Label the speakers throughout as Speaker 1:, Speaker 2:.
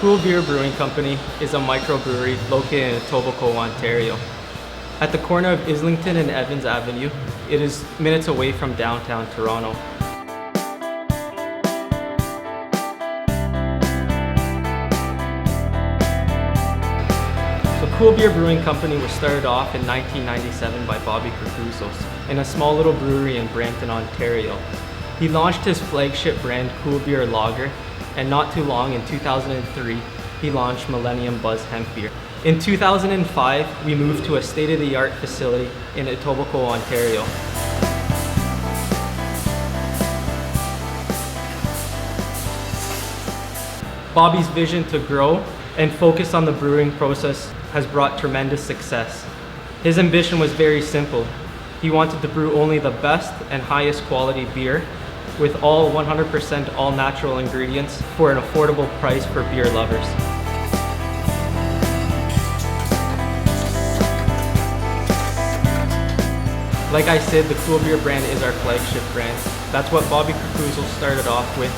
Speaker 1: Cool Beer Brewing Company is a microbrewery located in Etobicoke, Ontario. At the corner of Islington and Evans Avenue, it is minutes away from downtown Toronto. The Cool Beer Brewing Company was started off in 1997 by Bobby Carcoussos in a small little brewery in Brampton, Ontario. He launched his flagship brand Cool Beer Lager, and not too long, in 2003, he launched Millennium Buzz Hemp Beer. In 2005, we moved to a state-of-the-art facility in Etobicoke, Ontario. Bobby's vision to grow and focus on the brewing process has brought tremendous success. His ambition was very simple. He wanted to brew only the best and highest quality beer with all 100% all natural ingredients for an affordable price for beer lovers. Like I said, the Cool Beer brand is our flagship brand. That's what Bobby Carcoussos started off with.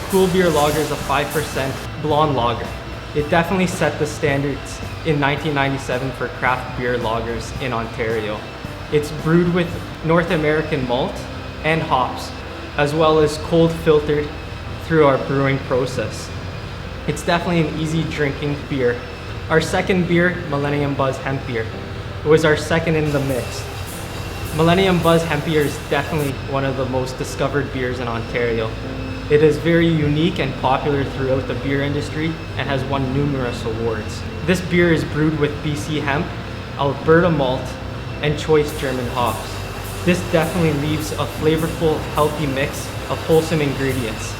Speaker 1: Cool Beer Lager is a 5% blonde lager. It definitely set the standards in 1997 for craft beer lagers in Ontario. It's brewed with North American malt and hops, as well as cold filtered through our brewing process. It's definitely an easy drinking beer. Our second beer, Millennium Buzz Hemp Beer, was our second in the mix. Millennium Buzz Hemp Beer is definitely one of the most discovered beers in Ontario. It is very unique and popular throughout the beer industry and has won numerous awards. This beer is brewed with BC hemp, Alberta malt, and choice German hops. This definitely leaves a flavorful, healthy mix of wholesome ingredients.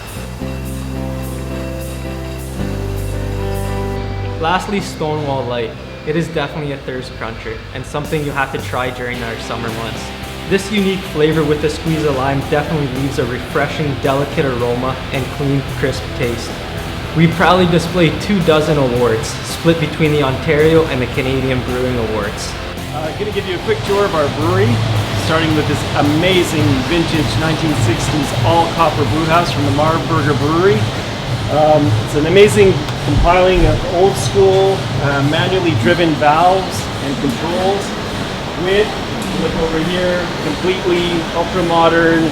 Speaker 1: Lastly, Stonewall Light. It is definitely a thirst cruncher and something you have to try during our summer months. This unique flavor with a squeeze of lime definitely leaves a refreshing, delicate aroma and clean, crisp taste. We proudly display 24 awards, split between the Ontario and the Canadian Brewing Awards.
Speaker 2: I'm going to give you a quick tour of our brewery, starting with this amazing vintage 1960s all-copper brewhouse from the Marburger Brewery. It's an amazing compiling of old school, manually driven valves and controls with, look over here, completely ultra-modern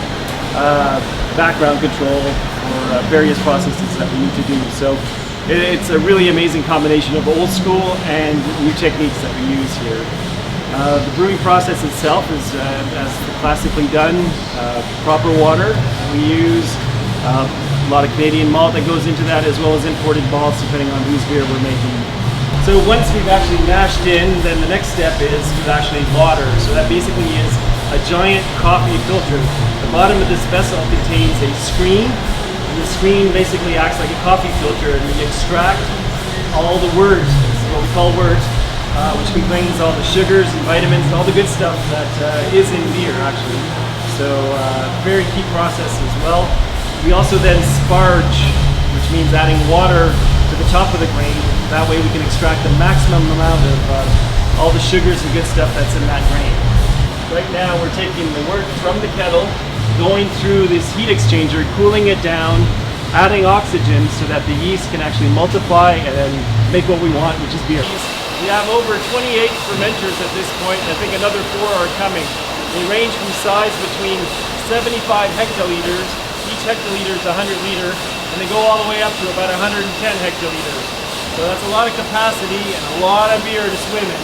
Speaker 2: background control for various processes that we need to do. So it's a really amazing combination of old school and new techniques that we use here. The brewing process itself is as classically done, proper water. We use a lot of Canadian malt that goes into that, as well as imported malts depending on whose beer we're making. So once we've actually mashed in, then the next step is to actually water. So that basically is a giant coffee filter. The bottom of this vessel contains a screen, and the screen basically acts like a coffee filter, and we extract all the worts, what we call worts, which contains all the sugars and vitamins and all the good stuff that is in beer actually. So very key process as well. We also then sparge, which means adding water to the top of the grain. That way we can extract the maximum amount of all the sugars and good stuff that's in that grain. Right now we're taking the wort from the kettle, going through this heat exchanger, cooling it down, adding oxygen so that the yeast can actually multiply and make what we want, which is beer. We have over 28 fermenters at this point, and I think another 4 are coming. They range from size between 75 hectoliters, each hectoliter is 100 liter, and they go all the way up to about 110 hectoliters. So that's a lot of capacity and a lot of beer to swim in.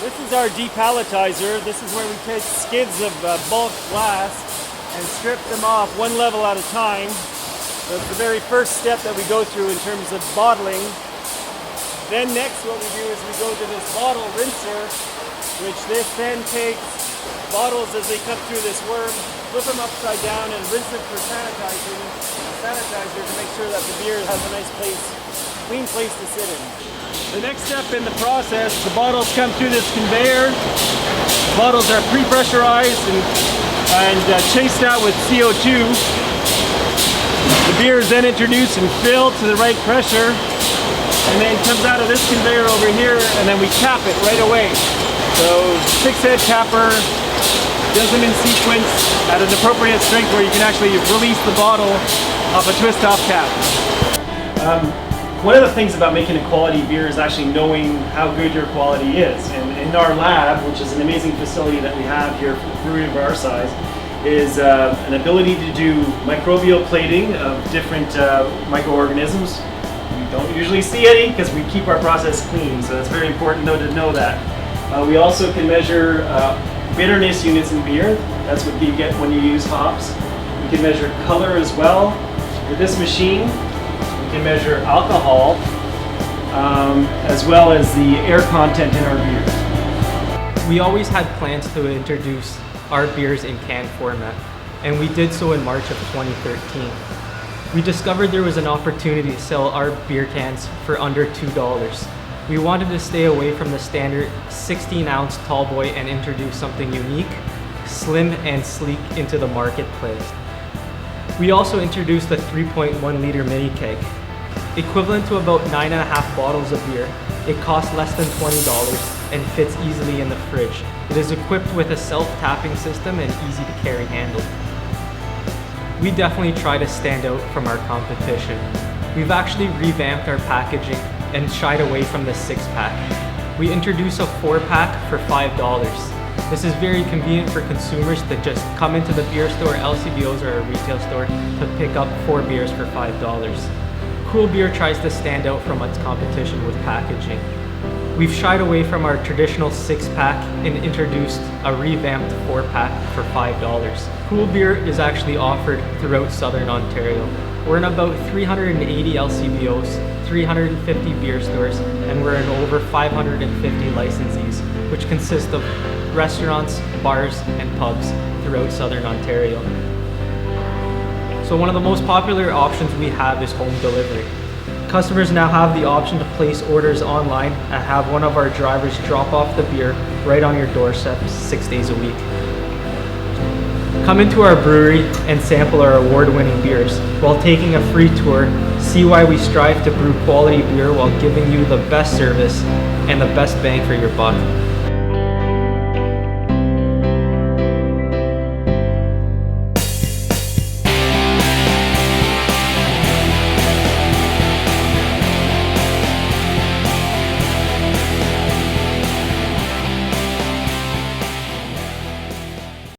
Speaker 2: This is our depalletizer. This is where we take skids of bulk glass and strip them off one level at a time. So it's the very first step that we go through in terms of bottling. Then next what we do is we go to this bottle rinser, which this then takes bottles as they come through this worm, flip them upside down and rinse it for sanitizing, sanitizer to make sure that the beer has a nice place, clean place to sit in. The next step in the process, the bottles come through this conveyor. The bottles are pre-pressurized and chased out with CO2. The beer is then introduced and filled to the right pressure, and then comes out of this conveyor over here, and then we cap it right away. So 6-head capper does them in sequence at an appropriate strength where you can actually release the bottle off a twist-off cap. one of the things about making a quality beer is actually knowing how good your quality is. And in our lab, which is an amazing facility that we have here for a brewery of our size, is an ability to do microbial plating of different microorganisms. We don't usually see any because we keep our process clean, so it's very important though to know that. We also can measure bitterness units in beer. That's what you get when you use hops. We can measure color as well. With this machine, we can measure alcohol as well as the air content in our beers.
Speaker 1: We always had plans to introduce our beers in can format, and we did so in March of 2013. We discovered there was an opportunity to sell our beer cans for under $2. We wanted to stay away from the standard 16-ounce tall boy and introduce something unique, slim and sleek into the marketplace. We also introduced a 3.1 liter mini keg. Equivalent to about 9.5 bottles of beer, it costs less than $20 and fits easily in the fridge. It is equipped with a self-tapping system and easy to carry handle. We definitely try to stand out from our competition. We've actually revamped our packaging and shied away from the 6-pack. We introduce a 4-pack for $5. This is very convenient for consumers to just come into the beer store, LCBOs, or a retail store to pick up 4 beers for $5. Cool Beer tries to stand out from its competition with packaging. We've shied away from our traditional 6-pack and introduced a revamped 4-pack for $5. Cool Beer is actually offered throughout Southern Ontario. We're in about 380 LCBOs, 350 beer stores, and we're in over 550 licensees, which consist of restaurants, bars, and pubs throughout Southern Ontario. So one of the most popular options we have is home delivery. Customers now have the option to place orders online and have one of our drivers drop off the beer right on your doorstep 6 days a week. Come into our brewery and sample our award-winning beers. While taking a free tour, see why we strive to brew quality beer while giving you the best service and the best bang for your buck.